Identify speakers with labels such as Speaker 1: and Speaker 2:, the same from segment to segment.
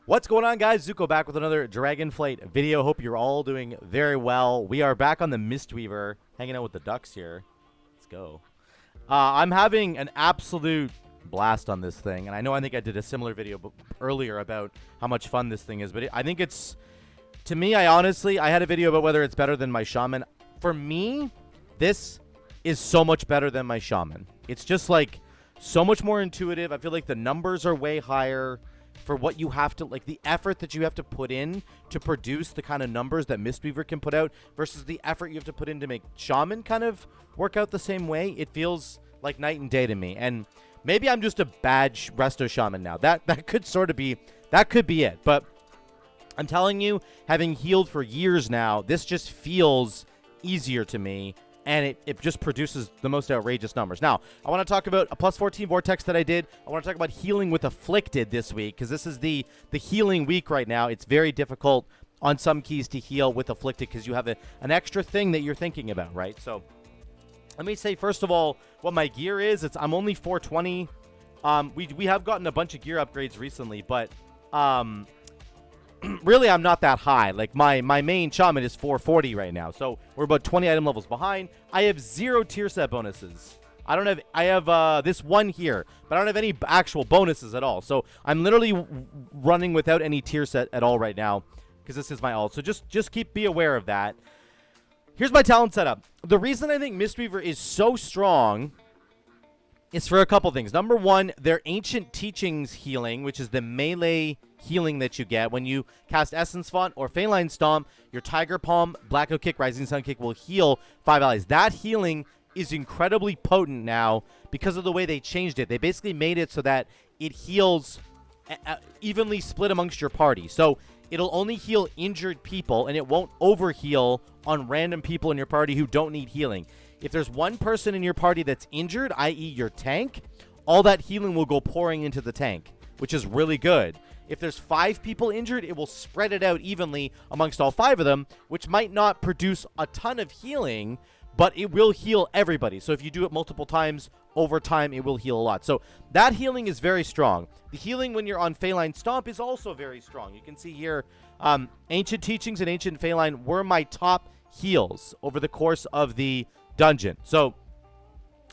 Speaker 1: What's going on, guys? Zuko back with another Dragonflight video. Hope you're all doing very well. We are back on the Mistweaver, hanging out with the ducks here. Let's go. I'm having an absolute blast on this thing, and I think I did a similar video earlier about how much fun this thing is, but I think it's, to me, I had a video about whether it's better than my Shaman. For me, this is so much better than my Shaman. It's just like so much more intuitive. I feel like the numbers are way higher for what you have to, like, the effort that you have to put in to produce the kind of numbers that Mistweaver can put out versus the effort you have to put in to make Shaman kind of work out the same way. It feels like night and day to me. And maybe I'm just a bad resto Shaman now. That could sort of be, that could be it. But I'm telling you, having healed for years now, this just feels easier to me. And it just produces the most outrageous numbers. Now, I want to talk about a plus 14 Vortex that I did. I want to talk about healing with Afflicted this week, because this is the healing week right now. It's very difficult on some keys to heal with Afflicted because you have an extra thing that you're thinking about, right? So let me say, first of all, what my gear is. I'm only 420. We have gotten a bunch of gear upgrades recently, but really, I'm not that high. Like, my main Shaman is 440 right now, so we're about 20 item levels behind. I have 0 tier set bonuses. I have this one here, but I don't have any actual bonuses at all. So I'm literally running without any tier set at all right now because this is my ult. So just be aware of that. Here's my talent setup. The reason I think Mistweaver is so strong is for a couple things. Number one, their Ancient Teachings healing, which is the melee healing that you get when you cast Essence Font or Feline Stomp. Your Tiger Palm, Black Oak Kick, Rising Sun Kick will heal 5 allies. That healing is incredibly potent now because of the way they changed it. They basically made it so that it heals evenly split amongst your party. So it'll only heal injured people, and it won't overheal on random people in your party who don't need healing. If there's one person in your party that's injured, i.e. your tank, all that healing will go pouring into the tank, which is really good. If there's 5 people injured, it will spread it out evenly amongst all 5 of them, which might not produce a ton of healing, but it will heal everybody. So if you do it multiple times over time, it will heal a lot. So that healing is very strong. The healing when you're on Feline Stomp is also very strong. You can see here, Ancient Teachings and Ancient Feline were my top heals over the course of the dungeon. So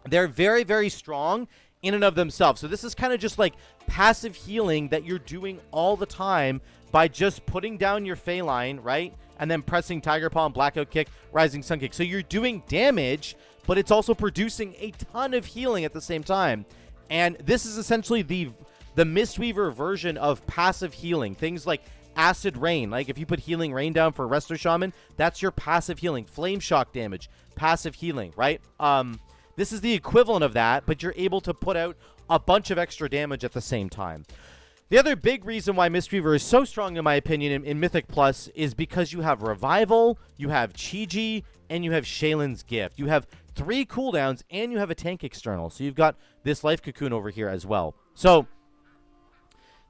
Speaker 1: they're very, very strong in and of themselves. So this is kind of just like passive healing that you're doing all the time by just putting down your Feline, right? And then pressing Tiger Palm, Black Oak Kick, Rising Sun Kick. So you're doing damage, but it's also producing a ton of healing at the same time. And this is essentially the Mistweaver version of passive healing. Things like Acid Rain. Like if you put Healing Rain down for Resto Shaman, that's your passive healing. Flame Shock damage, passive healing, right? This is the equivalent of that, but you're able to put out a bunch of extra damage at the same time. The other big reason why Mistweaver is so strong, in my opinion, in Mythic Plus is because you have Revival, you have Chi-Ji, and you have Shaylin's Gift. You have 3 cooldowns, and you have a tank external. So you've got this Life Cocoon over here as well. So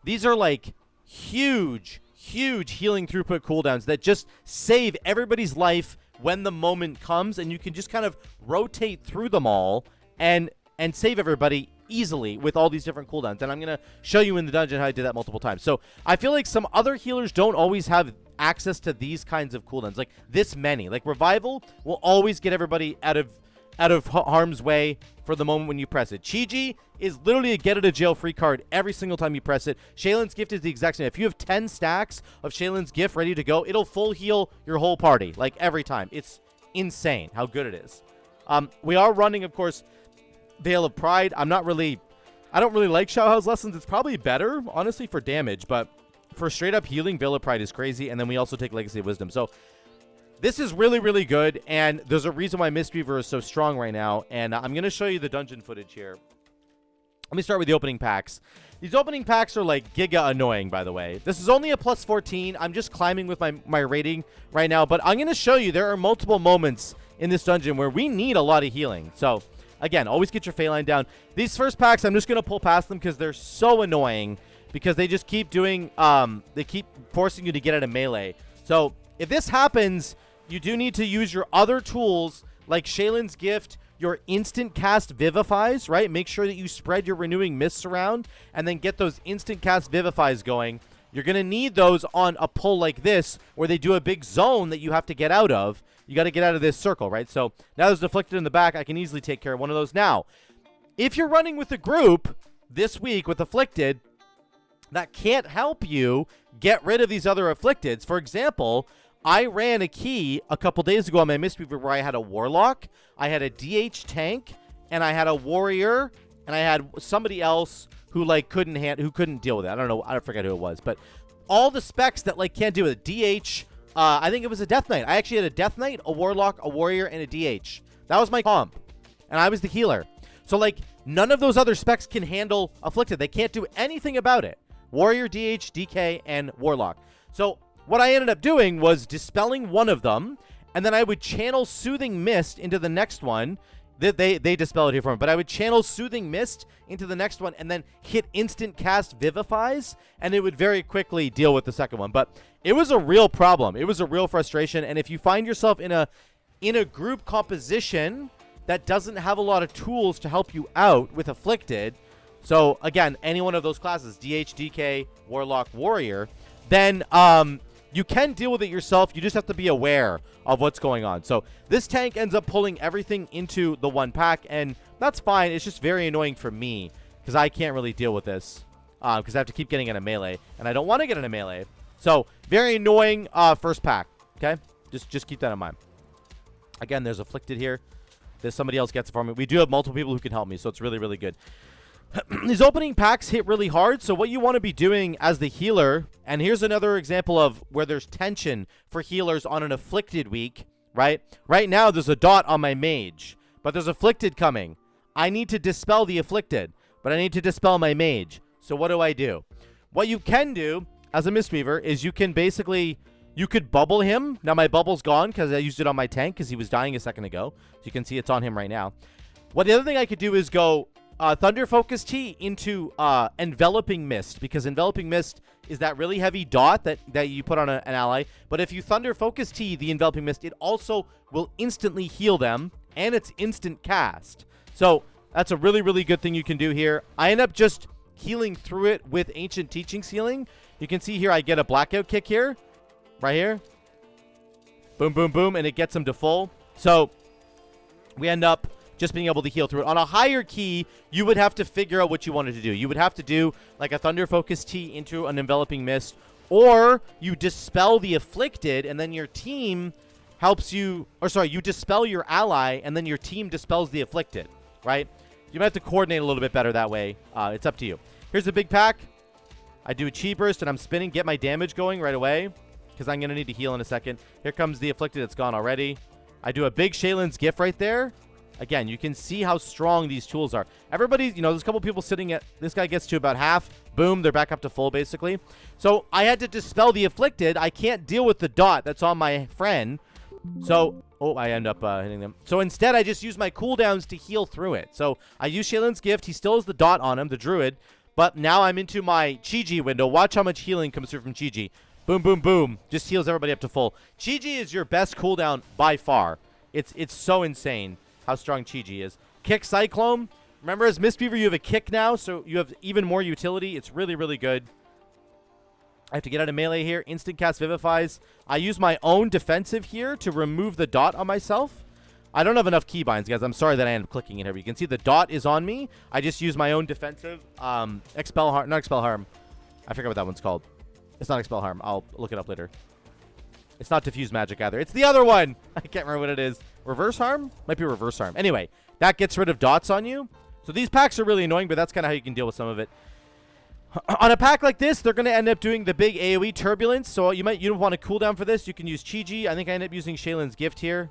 Speaker 1: these are like huge healing throughput cooldowns that just save everybody's life when the moment comes, and you can just kind of rotate through them all and save everybody easily with all these different cooldowns. And I'm going to show you in the dungeon how I did that multiple times. So I feel like some other healers don't always have access to these kinds of cooldowns, like this many. Like Revival will always get everybody out of harm's way for the moment when you press it. Chi-Ji is literally a get-out-of-jail-free card every single time you press it. Shaylin's Gift is the exact same. If you have 10 stacks of Shaylin's Gift ready to go, it'll full heal your whole party, like every time. It's insane how good it is. We are running, of course, Veil of Pride. I don't really like Xiaohao's Lessons. It's probably better, honestly, for damage, but for straight-up healing, Veil of Pride is crazy, and then we also take Legacy of Wisdom. So this is really, really good, and there's a reason why Mistweaver is so strong right now, and I'm going to show you the dungeon footage here. Let me start with the opening packs. These opening packs are like giga annoying, by the way. This is only a plus 14. I'm just climbing with my rating right now, but I'm going to show you there are multiple moments in this dungeon where we need a lot of healing. So again, always get your Feline down. These first packs, I'm just going to pull past them because they're so annoying because they just keep doing, they keep forcing you to get out of melee. So if this happens, you do need to use your other tools like Shaylin's Gift, your instant cast Vivifies, right? Make sure that you spread your Renewing Mists around and then get those instant cast Vivifies going. You're going to need those on a pull like this where they do a big zone that you have to get out of. You got to get out of this circle, right? So now there's Afflicted in the back. I can easily take care of one of those. Now, if you're running with a group this week with Afflicted, that can't help you get rid of these other Afflicteds. For example, I ran a key a couple days ago on my Mistweaver where I had a Warlock, I had a DH tank, and I had a Warrior, and I had somebody else who like couldn't deal with it. I don't know. I forget who it was, but all the specs that like can't do it. DH. I think it was a Death Knight. I actually had a Death Knight, a Warlock, a Warrior, and a DH. That was my comp, and I was the healer. So like none of those other specs can handle Afflicted. They can't do anything about it. Warrior, DH, DK, and Warlock. So what I ended up doing was dispelling one of them, and then I would channel Soothing Mist into the next one. They dispel it here for me, but I would channel Soothing Mist into the next one and then hit instant cast Vivifies, and it would very quickly deal with the second one. But it was a real problem. It was a real frustration, and if you find yourself in a group composition that doesn't have a lot of tools to help you out with Afflicted, so again, any one of those classes, DH, DK, Warlock, Warrior, then you can deal with it yourself. You just have to be aware of what's going on. So this tank ends up pulling everything into the one pack, and that's fine. It's just very annoying for me because I can't really deal with this because I have to keep getting in a melee, and I don't want to get in a melee. So very annoying first pack, okay? Just keep that in mind. Again, there's Afflicted here. There's somebody else gets it for me. We do have multiple people who can help me, so it's really, really good. These opening packs hit really hard, so what you want to be doing as the healer, and here's another example of where there's tension for healers on an Afflicted week, right? Right now, there's a dot on my mage, but there's Afflicted coming. I need to dispel the Afflicted, but I need to dispel my mage. So what do? What you can do as a Mistweaver is you can basically, you could bubble him. Now my bubble's gone because I used it on my tank because he was dying a second ago. So you can see it's on him right now. What the other thing I could do is go Thunder Focus Tea into Enveloping Mist, because Enveloping Mist is that really heavy dot that you put on an ally. But if you Thunder Focus Tea the Enveloping Mist, it also will instantly heal them, and it's instant cast. So that's a really, really good thing you can do here. I end up just healing through it with Ancient Teachings healing. You can see here I get a Blackout Kick here, right here. Boom, boom, boom, and it gets them to full. So we end up just being able to heal through it. On a higher key, you would have to figure out what you wanted to do. You would have to do like a Thunder Focus Tea into an Enveloping Mist, or you dispel the Afflicted, and then your team helps you, or sorry, you dispel your ally, and then your team dispels the Afflicted, right? You might have to coordinate a little bit better that way. It's up to you. Here's a big pack. I do a Chi Burst, and I'm spinning, get my damage going right away, because I'm going to need to heal in a second. Here comes the Afflicted. It's gone already. I do a big Shaylin's Gift right there. Again, you can see how strong these tools are. Everybody, you know, there's a couple people sitting at, this guy gets to about half. Boom, they're back up to full, basically. So I had to dispel the Afflicted. I can't deal with the dot that's on my friend. So, oh, I end up hitting them. So instead, I just use my cooldowns to heal through it. So I use Shaylin's Gift. He still has the dot on him, the Druid. But now I'm into my Chi-Ji window. Watch how much healing comes through from Chi-Ji. Boom, boom, boom. Just heals everybody up to full. Chi-Ji is your best cooldown by far. It's so insane how strong Chi-Ji is. Kick Cyclone. Remember, as Mistweaver, you have a kick now, so you have even more utility. It's really, really good. I have to get out of melee here. Instant cast Vivifies. I use my own defensive here to remove the dot on myself. I don't have enough keybinds, guys. I'm sorry that I ended up clicking it here. But you can see the dot is on me. I just use my own defensive. Expel Harm. Not Expel Harm. I forget what that one's called. It's not Expel Harm. I'll look it up later. It's not Diffuse Magic either. It's the other one. I can't remember what it is. Reverse Harm? Might be Reverse Harm. Anyway, that gets rid of dots on you. So these packs are really annoying, but that's kind of how you can deal with some of it. On a pack like this, they're going to end up doing the big AoE Turbulence. So you don't want a cooldown for this. You can use Chi-Ji. I think I end up using Shaylin's Gift here.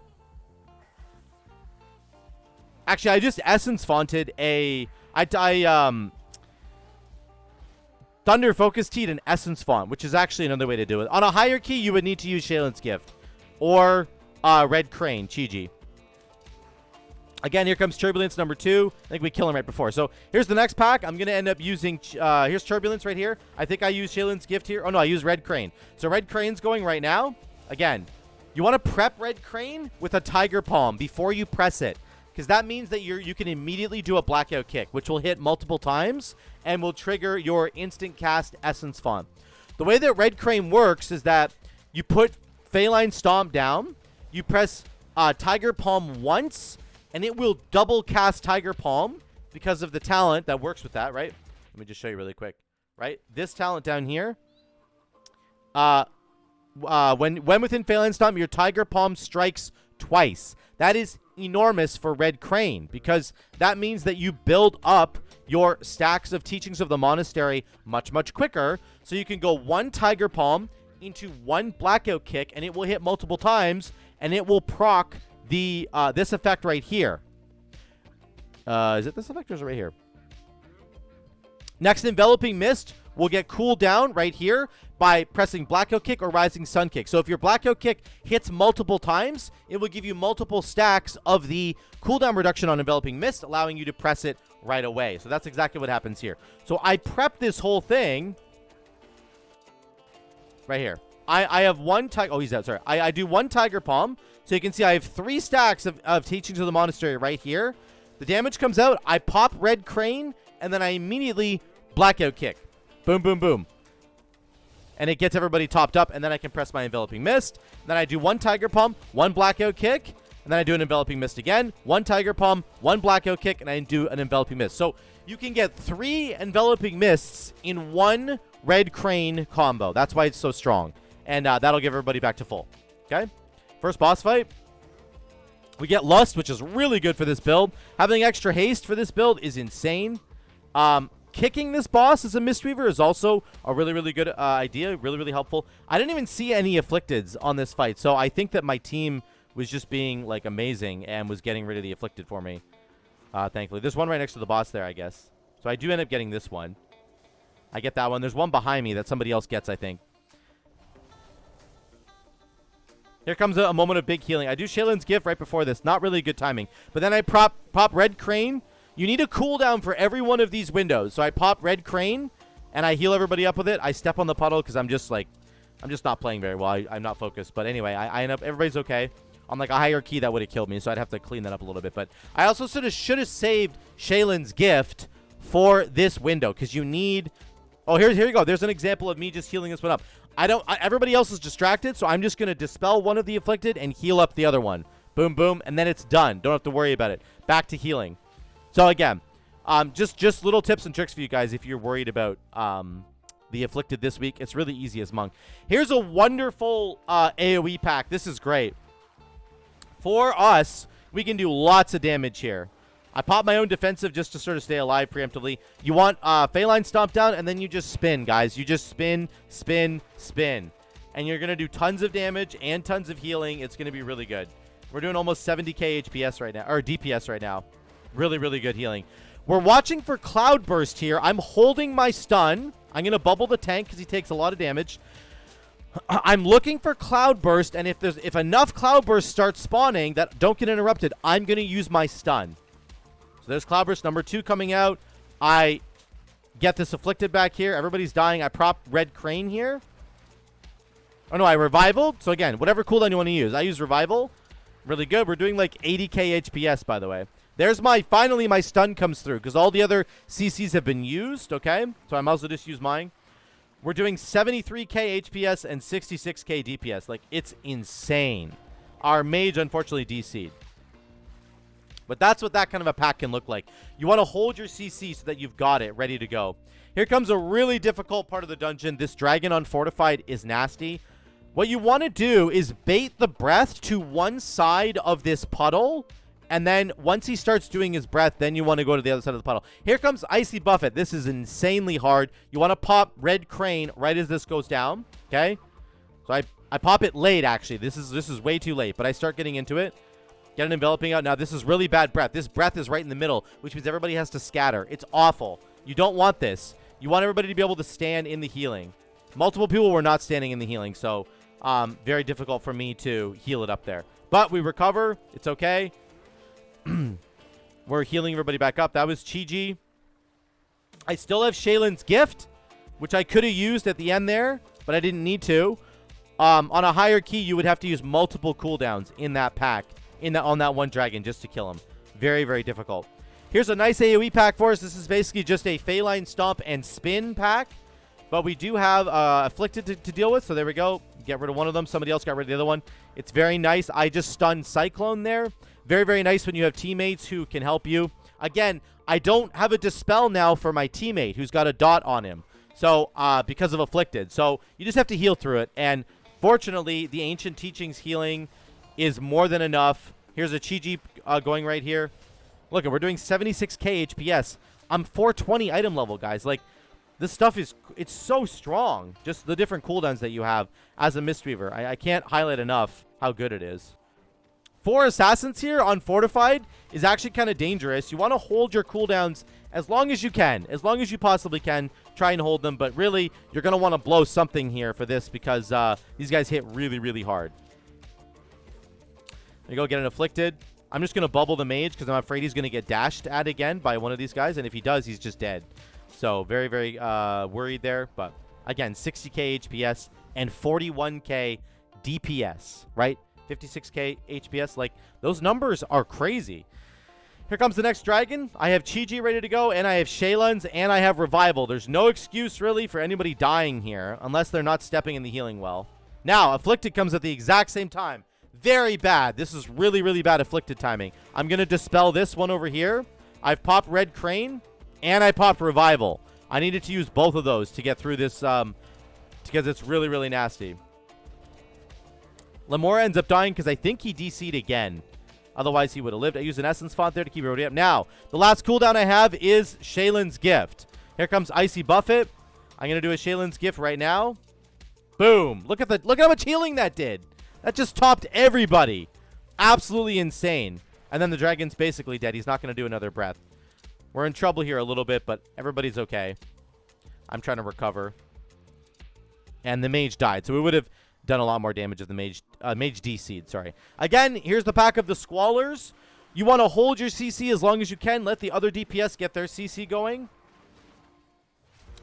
Speaker 1: Actually, I just Essence Fonted a... Thunder Focus Teed and Essence Font, which is actually another way to do it. On a higher key, you would need to use Shaylin's Gift. Or Red Crane, Chi-Ji. Again, here comes Turbulence number 2. I think we kill him right before. So here's the next pack. I'm going to end up using... here's Turbulence right here. I think I use Shaylin's Gift here. Oh, no, I use Red Crane. So Red Crane's going right now. Again, you want to prep Red Crane with a Tiger Palm before you press it. Because that means that you can immediately do a Blackout Kick, which will hit multiple times and will trigger your instant cast Essence Font. The way that Red Crane works is that you put Feline Stomp down, you press Tiger Palm once, and it will double cast Tiger Palm because of the talent that works with that, right? Let me just show you really quick, right? This talent down here, when within Feline Stomp, your Tiger Palm strikes twice. That is enormous for Red Crane because that means that you build up your stacks of Teachings of the Monastery much, much quicker. So you can go one Tiger Palm into one Blackout Kick, and it will hit multiple times, and it will proc the this effect right here. Is it this effect or is it right here? Next, Enveloping Mist will get cooled down right here by pressing Blackout Kick or Rising Sun Kick. So if your Blackout Kick hits multiple times, it will give you multiple stacks of the cooldown reduction on Enveloping Mist, allowing you to press it right away. So that's exactly what happens here. So I prep this whole thing right here. I have one Tiger... Oh, he's out. Sorry. I do one Tiger Palm. So you can see I have 3 stacks of Teachings of the Monastery right here. The damage comes out. I pop Red Crane, and then I immediately Blackout Kick. Boom, boom, boom. And it gets everybody topped up, and then I can press my Enveloping Mist. Then I do one Tiger Palm, one Blackout Kick, and then I do an Enveloping Mist again. One Tiger Palm, one Blackout Kick, and I do an Enveloping Mist. So you can get 3 Enveloping Mists in one Red Crane combo. That's why it's so strong. And that'll give everybody back to full. Okay? First boss fight. We get Lust, which is really good for this build. Having extra haste for this build is insane. Kicking this boss as a Mistweaver is also a really, really good idea. Really, really helpful. I didn't even see any Afflicteds on this fight, so I think that my team was just being, like, amazing and was getting rid of the Afflicted for me, thankfully. There's one right next to the boss there, I guess. So I do end up getting this one. I get that one. There's one behind me that somebody else gets, I think. Here comes a moment of big healing. I do Shaylin's Gift right before this. Not really good timing. But then I pop Red Crane. You need a cooldown for every one of these windows. So I pop Red Crane, and I heal everybody up with it. I step on the puddle because I'm just not playing very well. I'm not focused. But anyway, I end up, everybody's okay. On like a higher key, that would have killed me. So I'd have to clean that up a little bit. But I also sort of should have saved Shaylin's Gift for this window because you need... Oh, here you go. There's an example of me just healing this one up. Everybody else is distracted, so I'm just going to dispel one of the Afflicted and heal up the other one. Boom, boom, and then it's done. Don't have to worry about it. Back to healing. So again, just little tips and tricks for you guys if you're worried about the Afflicted this week. It's really easy as Monk. Here's a wonderful AoE pack. This is great. For us, we can do lots of damage here. I pop my own defensive just to sort of stay alive preemptively. You want Feline Stomp down, and then you just spin, guys. You just spin, spin, spin. And you're going to do tons of damage and tons of healing. It's going to be really good. We're doing almost 70k HPS right now, or DPS right now. Really, really good healing. We're watching for Cloud Burst here. I'm holding my stun. I'm going to bubble the tank because he takes a lot of damage. I'm looking for Cloud Burst, and if enough Cloud Bursts start spawning that don't get interrupted, I'm going to use my stun. So there's Cloud Burst number 2 coming out. I get this Afflicted back here. Everybody's dying. I prop Red Crane here. Oh, no, I Revival. So, again, whatever cooldown you want to use. I use Revival. Really good. We're doing like 80k HPS, by the way. There's finally my stun comes through because all the other CCs have been used, okay? So I might as well just use mine. We're doing 73k HPS and 66k DPS. Like, it's insane. Our mage, unfortunately, DC'd. But that's what that kind of a pack can look like. You want to hold your CC so that you've got it ready to go. Here comes a really difficult part of the dungeon. This dragon unfortified is nasty. What you want to do is bait the breath to one side of this puddle. And then once he starts doing his breath, then you want to go to the other side of the puddle. Here comes Icy Buffet. This is insanely hard. You want to pop Red Crane right as this goes down. Okay? So I pop it late, actually. This is way too late. But I start getting into it. Get an enveloping out. Now, this is really bad breath. This breath is right in the middle, which means everybody has to scatter. It's awful. You don't want this. You want everybody to be able to stand in the healing. Multiple people were not standing in the healing, so very difficult for me to heal it up there. But we recover. It's okay. We're healing everybody back up. That was Chi-Ji. I still have Shaylin's Gift, which I could have used at the end there, but I didn't need to. On a higher key, you would have to use multiple cooldowns in that pack. On that one dragon just to kill him. Very, very difficult. Here's a nice AoE pack for us. This is basically just a Feline Stomp and Spin pack. But we do have Afflicted to deal with, so there we go. Get rid of one of them. Somebody else got rid of the other one. It's very nice. I just stunned Cyclone there. Very, very nice when you have teammates who can help you. Again, I don't have a Dispel now for my teammate who's got a dot on him. So, because of Afflicted. So, you just have to heal through it. And fortunately, the Ancient Teachings healing is more than enough. Here's a Chi-Ji going right here. Look, we're doing 76k HPS. I'm 420 item level, guys. Like, this stuff it's so strong. Just the different cooldowns that you have as a Mistweaver. I can't highlight enough how good it is. 4 Assassins here on Fortified is actually kind of dangerous. You want to hold your cooldowns as long as you can. As long as you possibly can, try and hold them. But really, you're going to want to blow something here for this because these guys hit really, really hard. There you go, get an Afflicted. I'm just going to bubble the mage because I'm afraid he's going to get dashed at again by one of these guys. And if he does, he's just dead. So very, very worried there. But again, 60k HPS and 41k DPS, right? 56k HPS. Like, those numbers are crazy. Here comes the next dragon. I have Chi-Ji ready to go, and I have Shaylun's, and I have Revival. There's no excuse, really, for anybody dying here unless they're not stepping in the healing well. Now, Afflicted comes at the exact same time. Very bad. This is really, really bad Afflicted timing. I'm going to dispel this one over here. I've popped Red Crane, and I popped Revival. I needed to use both of those to get through this because it's really, really nasty. Lamora ends up dying because I think he DC'd again. Otherwise, he would have lived. I used an Essence Font there to keep everybody up. Now, the last cooldown I have is Shaylun's Gift. Here comes Icy Buffet. I'm going to do a Shaylun's Gift right now. Boom. Look at how much healing that did. That just topped everybody. Absolutely insane. And then the dragon's basically dead. He's not going to do another breath. We're in trouble here a little bit, but everybody's okay. I'm trying to recover. And the mage died. So we would have done a lot more damage if the mage DC'd, sorry. Again, here's the pack of the Squallers. You want to hold your CC as long as you can. Let the other DPS get their CC going.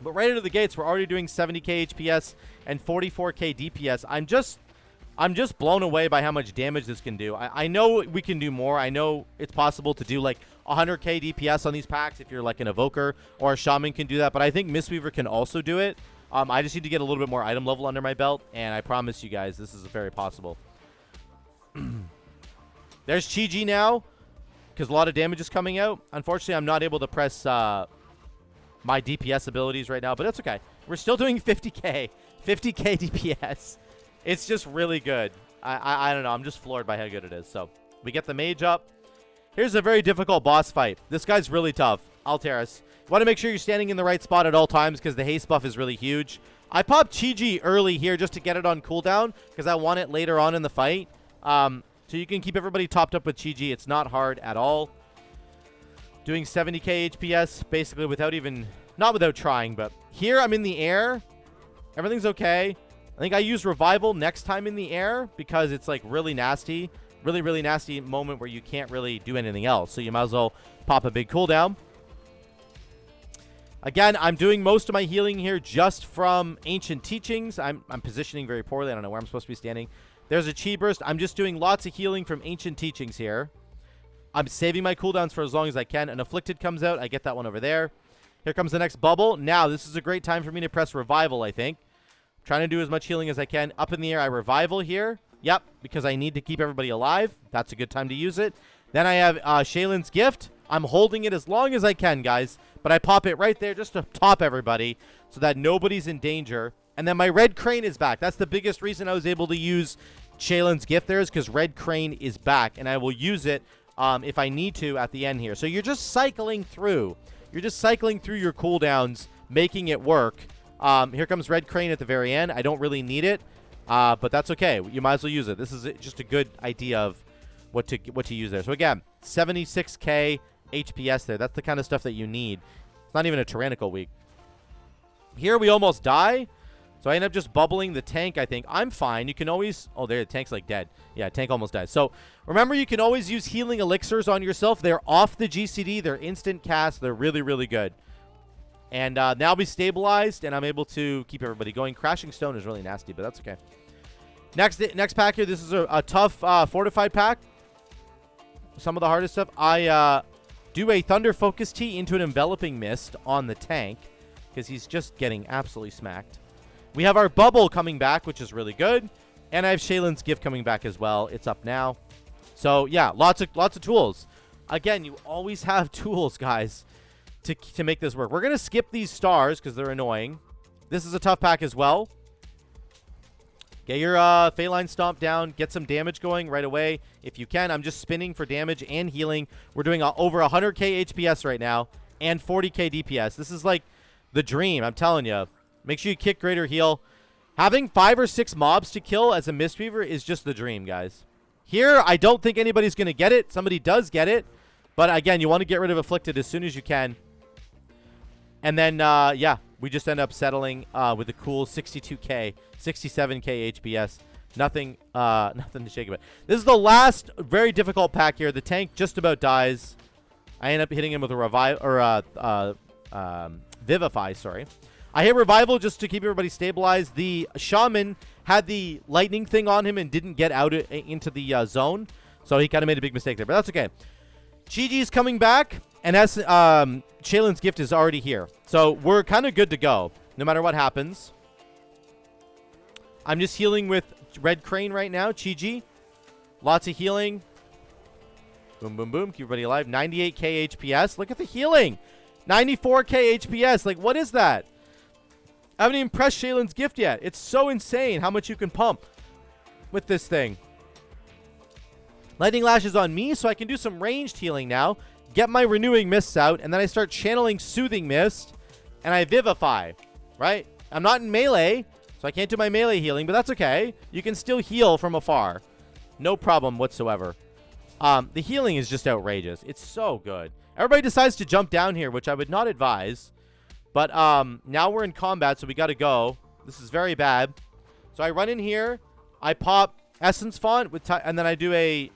Speaker 1: But right into the gates, we're already doing 70k HPS and 44k DPS. I'm just blown away by how much damage this can do. I know we can do more. I know it's possible to do like 100k DPS on these packs if you're like an Evoker or a Shaman can do that. But I think Mistweaver can also do it. I just need to get a little bit more item level under my belt, and I promise you guys this is very possible. There's Chi-Ji now, because a lot of damage is coming out. Unfortunately, I'm not able to press my DPS abilities right now, but it's okay. We're still doing 50k DPS. It's just really good. I don't know. I'm just floored by how good it is. So we get the mage up. Here's a very difficult boss fight. This guy's really tough. Alteris. You want to make sure you're standing in the right spot at all times because the haste buff is really huge. I popped Chi-Ji early here just to get it on cooldown because I want it later on in the fight. So you can keep everybody topped up with Chi-Ji. It's not hard at all. Doing 70k HPS basically not without trying, but here I'm in the air. Everything's okay. I think I use Revival next time in the air because it's like really nasty. Really, really nasty moment where you can't really do anything else. So you might as well pop a big cooldown. Again, I'm doing most of my healing here just from Ancient Teachings. I'm positioning very poorly. I don't know where I'm supposed to be standing. There's a Chi Burst. I'm just doing lots of healing from Ancient Teachings here. I'm saving my cooldowns for as long as I can. An Afflicted comes out. I get that one over there. Here comes the next bubble. Now, this is a great time for me to press Revival, I think. Trying to do as much healing as I can. Up in the air, I Revival here. Yep, because I need to keep everybody alive. That's a good time to use it. Then I have Shaylun's Gift. I'm holding it as long as I can, guys. But I pop it right there just to top everybody so that nobody's in danger. And then my Red Crane is back. That's the biggest reason I was able to use Shaylun's Gift there is because Red Crane is back. And I will use it if I need to at the end here. So you're just cycling through. You're just cycling through your cooldowns, making it work. Here comes Red Crane at the very end. I don't really need it, but that's okay. You might as well use it. This is just a good idea of what to use there. So again, 76k HPS there. That's the kind of stuff that you need. It's not even a tyrannical week. Here we almost die. So I end up just bubbling the tank, I think. I'm fine. You can always... Oh, there, the tank's like dead. Yeah, tank almost died. So remember, you can always use healing elixirs on yourself. They're off the GCD. They're instant cast. They're really, really good. And now we stabilized, and I'm able to keep everybody going. Crashing Stone is really nasty, but that's okay. Next pack here. This is a tough fortified pack. Some of the hardest stuff. I do a Thunder Focus Tea into an Enveloping Mist on the tank. because he's just getting absolutely smacked. We have our bubble coming back, which is really good. And I have Shaylin's gift coming back as well. It's up now. So, yeah, lots of tools. Again, you always have tools, guys, to make this work. We're going to skip these stars because they're annoying. This is a tough pack as well. Get your Phalanx Stomp down. Get some damage going right away if you can. I'm just spinning for damage and healing. We're doing over 100k HPS right now and 40k DPS. This is like the dream, I'm telling you. Make sure you kick greater heal. Having 5 or 6 mobs to kill as a Mistweaver is just the dream, guys. Here, I don't think anybody's going to get it. Somebody does get it. But again, you want to get rid of Afflicted as soon as you can. And then, yeah, we just end up settling with a cool 62k, 67k HPS. Nothing to shake about. This is the last very difficult pack here. The tank just about dies. I end up hitting him with a revive or Vivify, sorry. I hit Revival just to keep everybody stabilized. The Shaman had the lightning thing on him and didn't get out into the zone. So he kind of made a big mistake there. But that's okay. Chi-Chi's coming back. And as Shaylin's gift is already here. So we're kind of good to go. No matter what happens. I'm just healing with Red Crane right now. Chi-Chi. Lots of healing. Boom, boom, boom. Keep everybody alive. 98k HPS. Look at the healing. 94k HPS. Like, what is that? I haven't even pressed Shaylin's gift yet. It's so insane how much you can pump with this thing. Lightning Lash is on me, so I can do some ranged healing now. Get my Renewing Mists out, and then I start channeling Soothing Mist, and I Vivify, right? I'm not in melee, so I can't do my melee healing, but that's okay. You can still heal from afar. No problem whatsoever. The healing is just outrageous. It's so good. Everybody decides to jump down here, which I would not advise. But now we're in combat, so we got to go. This is very bad. So I run in here. I pop Essence Font, and then I do a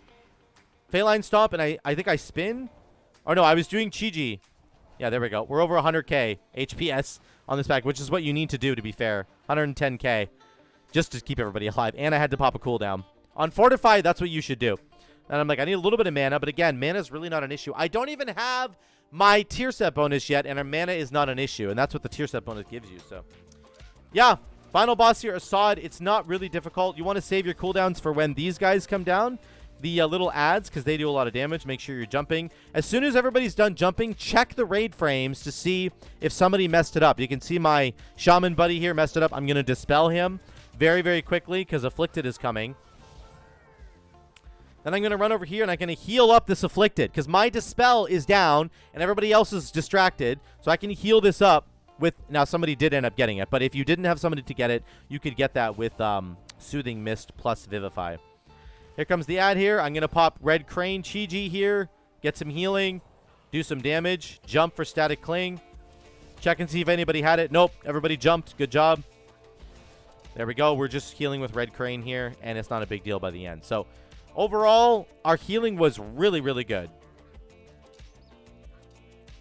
Speaker 1: Phalanx Stomp, and I think I spin. Oh, no, I was doing Chi-Chi. Yeah, there we go. We're over 100k HPS on this pack, which is what you need to do, to be fair. 110k, just to keep everybody alive. And I had to pop a cooldown. On Fortify, that's what you should do. And I'm like, I need a little bit of mana, but again, mana is really not an issue. I don't even have my tier set bonus yet, and our mana is not an issue, and that's what the tier set bonus gives you. So yeah, final boss here, Assad. It's not really difficult. You want to save your cooldowns for when these guys come down, the little ads, because they do a lot of damage. Make sure you're jumping. As soon as everybody's done jumping, check the raid frames to see if somebody messed it up. You can see my Shaman buddy here messed it up. I'm going to dispel him very, very quickly because Afflicted is coming. Then I'm going to run over here, and I'm going to heal up this Afflicted because my Dispel is down, and everybody else is distracted. So I can heal this up with... Now, somebody did end up getting it, but if you didn't have somebody to get it, you could get that with Soothing Mist plus Vivify. Here comes the ad here. I'm going to pop Red Crane Chi-Chi here, get some healing, do some damage, jump for Static Cling. Check and see if anybody had it. Nope, everybody jumped. Good job. There we go. We're just healing with Red Crane here, and it's not a big deal by the end. So... overall, our healing was really, really good.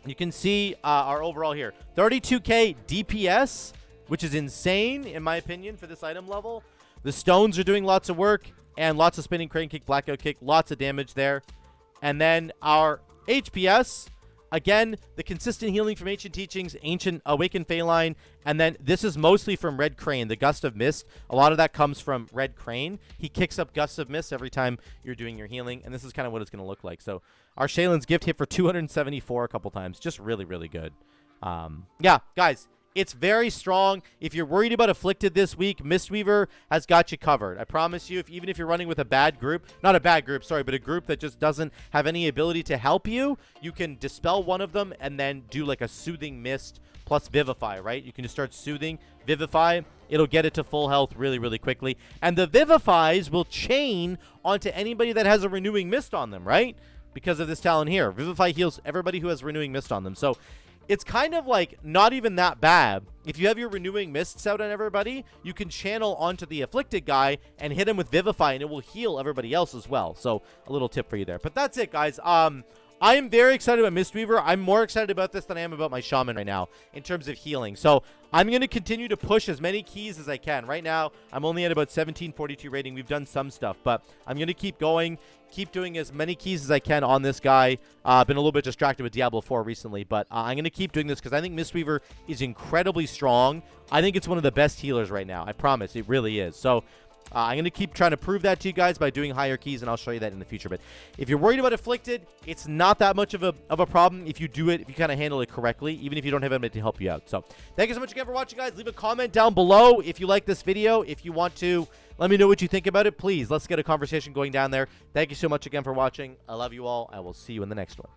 Speaker 1: You can see our overall here. 32k DPS, which is insane, in my opinion, for this item level. The stones are doing lots of work, and lots of spinning crane kick, blackout kick, lots of damage there. And then our HPS, again, the consistent healing from Ancient Teachings, Ancient Awakened Phalanx, and then this is mostly from Red Crane, the Gust of Mist. A lot of that comes from Red Crane. He kicks up Gust of Mist every time you're doing your healing, and this is kind of what it's going to look like. So our Shaylin's gift hit for 274 a couple times. Just really, really good. Yeah, guys, it's very strong. If you're worried about Afflicted this week, Mistweaver has got you covered. I promise you, even if you're running with a bad group, not a bad group, sorry, but a group that just doesn't have any ability to help you, you can dispel one of them and then do like a Soothing Mist plus Vivify, right? You can just start Soothing, Vivify. It'll get it to full health really, really quickly. And the Vivifies will chain onto anybody that has a Renewing Mist on them, right? Because of this talent here. Vivify heals everybody who has Renewing Mist on them. So it's kind of like not even that bad. If you have your Renewing Mists out on everybody, you can channel onto the Afflicted guy and hit him with Vivify, and it will heal everybody else as well. So a little tip for you there. But that's it, guys. I am very excited about Mistweaver. I'm more excited about this than I am about my Shaman right now in terms of healing. So I'm going to continue to push as many keys as I can. Right now, I'm only at about 1742 rating. We've done some stuff, but I'm going to keep going, keep doing as many keys as I can on this guy. I've been a little bit distracted with Diablo 4 recently, but I'm going to keep doing this because I think Mistweaver is incredibly strong. I think it's one of the best healers right now. I promise. It really is. So I'm going to keep trying to prove that to you guys by doing higher keys, and I'll show you that in the future. But if you're worried about Afflicted, it's not that much of a problem if you do it, if you kind of handle it correctly, even if you don't have anybody to help you out. So thank you so much again for watching, guys. Leave a comment down below if you like this video. If you want to let me know what you think about it, please, let's get a conversation going down there. Thank you so much again for watching. I love you all. I will see you in the next one.